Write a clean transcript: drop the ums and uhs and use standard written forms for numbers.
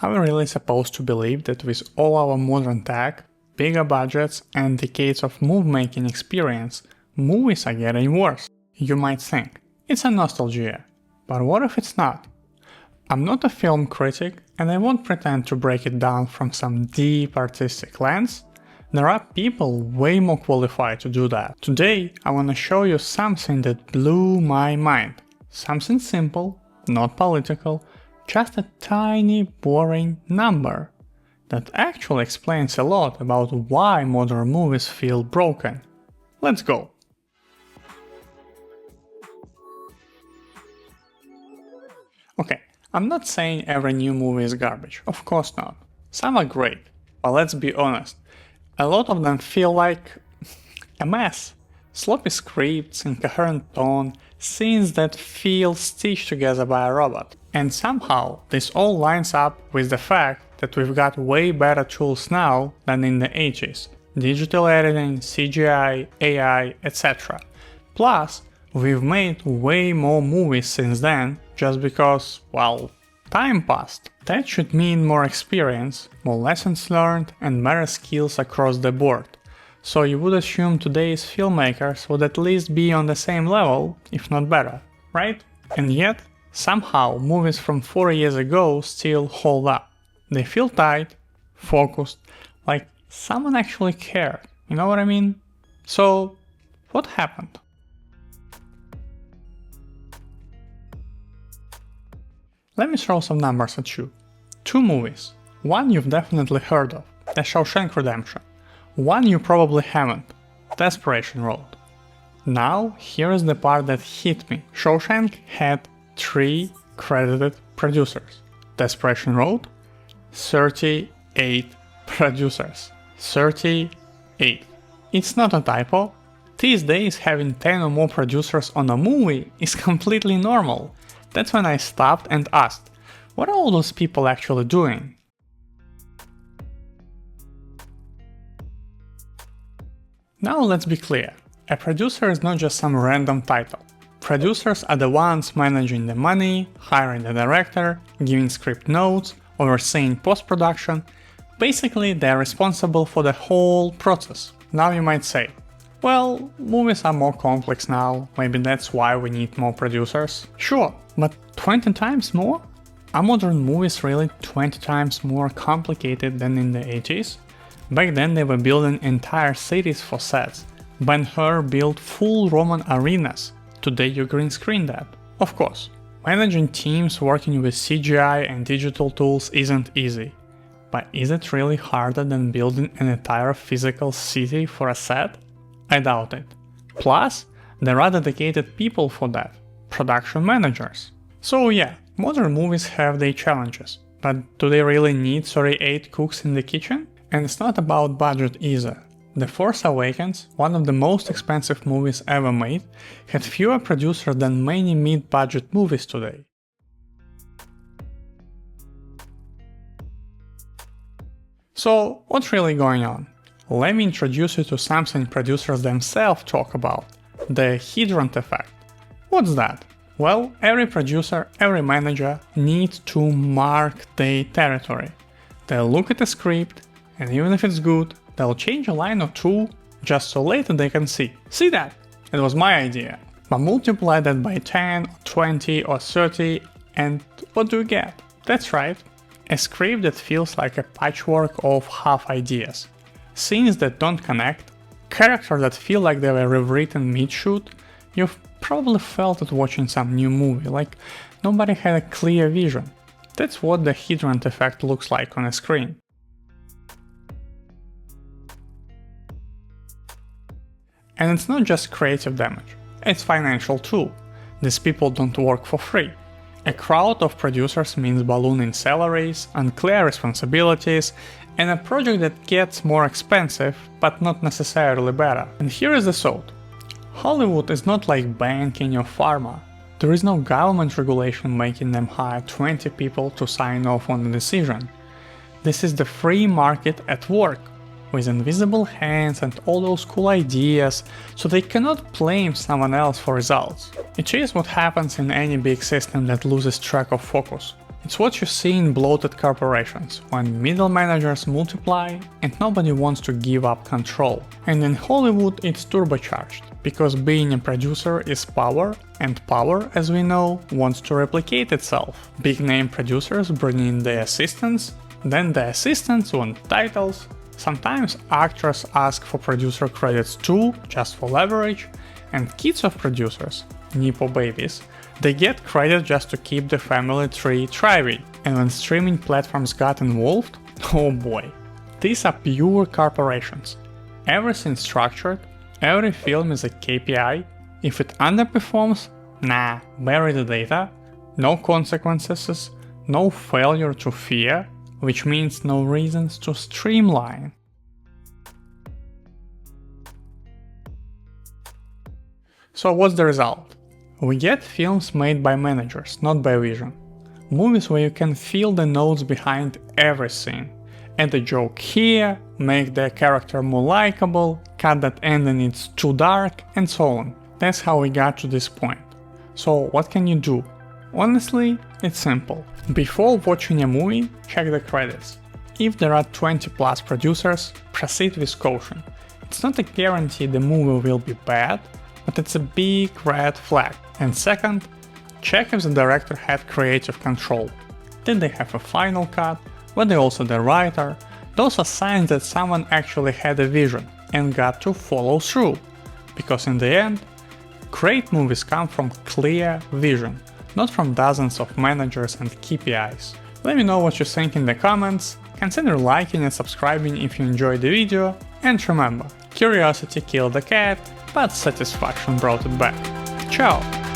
Are we really supposed to believe that with all our modern tech, bigger budgets and decades of movie-making experience, movies are getting worse? You might think, it's a nostalgia, but what if it's not? I'm not a film critic and I won't pretend to break it down from some deep artistic lens. There are people way more qualified to do that. Today I want to show you something that blew my mind. Something simple, not political, just a tiny boring number that actually explains a lot about why modern movies feel broken. Let's go! Okay, I'm not saying every new movie is garbage, of course not. Some are great, but let's be honest, a lot of them feel like a mess. Sloppy scripts, incoherent tone, scenes that feel stitched together by a robot. And somehow this all lines up with the fact that we've got way better tools now than in the 80s. Digital editing, CGI, AI, etc. Plus, we've made way more movies since then just because, well, time passed. That should mean more experience, more lessons learned and better skills across the board. So you would assume today's filmmakers would at least be on the same level, if not better, right? And yet, somehow movies from 4 years ago still hold up. They feel tight, focused, like someone actually cared, you know what I mean? So, what happened? Let me throw some numbers at you. 2 movies. One you've definitely heard of, The Shawshank Redemption. One you probably haven't, Desperation Road. Now, here is the part that hit me. Shawshank had 3 credited producers. Desperation Road, 38 producers. 38. It's not a typo. These days, having 10 or more producers on a movie is completely normal. That's when I stopped and asked, what are all those people actually doing? Now let's be clear, a producer is not just some random title. Producers are the ones managing the money, hiring the director, giving script notes, overseeing post-production. Basically, they are responsible for the whole process. Now you might say, well, movies are more complex now, maybe that's why we need more producers. Sure, but 20 times more? Are modern movies really 20 times more complicated than in the 80s? Back then they were building entire cities for sets. Ben-Hur built full Roman arenas. Today you green screen that. Of course, managing teams working with CGI and digital tools isn't easy. But is it really harder than building an entire physical city for a set? I doubt it. Plus, there are dedicated people for that. Production managers. So yeah, modern movies have their challenges. But do they really need 38 cooks in the kitchen? And it's not about budget either. The Force Awakens, one of the most expensive movies ever made, had fewer producers than many mid-budget movies today. So, what's really going on? Let me introduce you to something producers themselves talk about, the Hydrant Effect. What's that? Well, every producer, every manager needs to mark their territory. They'll look at the script, and even if it's good, they'll change a line or 2 just so later they can see that, it was my idea. But multiply that by 10, or 20 or 30 and what do you get? That's right, a script that feels like a patchwork of half ideas. Scenes that don't connect, characters that feel like they were rewritten mid-shoot. You've probably felt it watching some new movie, like nobody had a clear vision. That's what the Hydrant Effect looks like on a screen. And it's not just creative damage, it's financial too. These people don't work for free. A crowd of producers means ballooning salaries, unclear responsibilities, and a project that gets more expensive, but not necessarily better. And here is the thought. Hollywood is not like banking or pharma. There is no government regulation making them hire 20 people to sign off on a decision. This is the free market at work, with invisible hands and all those cool ideas, so they cannot blame someone else for results. It is what happens in any big system that loses track of focus. It's what you see in bloated corporations, when middle managers multiply and nobody wants to give up control. And in Hollywood it's turbocharged, because being a producer is power, and power, as we know, wants to replicate itself. Big name producers bring in the assistants, then the assistants want titles, sometimes actors ask for producer credits too, just for leverage, and kids of producers, nepo babies, they get credit just to keep the family tree thriving. And when streaming platforms got involved, oh boy, these are pure corporations. Everything's structured, every film is a KPI, if it underperforms, nah, bury the data, no consequences, no failure to fear, which means no reasons to streamline. So what's the result? We get films made by managers, not by vision. Movies where you can feel the notes behind every scene. Add a joke here, make the character more likable, cut that ending it's too dark, and so on. That's how we got to this point. So what can you do? Honestly, it's simple. Before watching a movie, check the credits. If there are 20 plus producers, proceed with caution. It's not a guarantee the movie will be bad, but it's a big red flag. And second, check if the director had creative control. Did they have a final cut? Were they also the writer? Those are signs that someone actually had a vision and got to follow through. Because in the end, great movies come from clear vision, not from dozens of managers and KPIs. Let me know what you think in the comments, consider liking and subscribing if you enjoyed the video, and remember, curiosity killed the cat, but satisfaction brought it back. Ciao!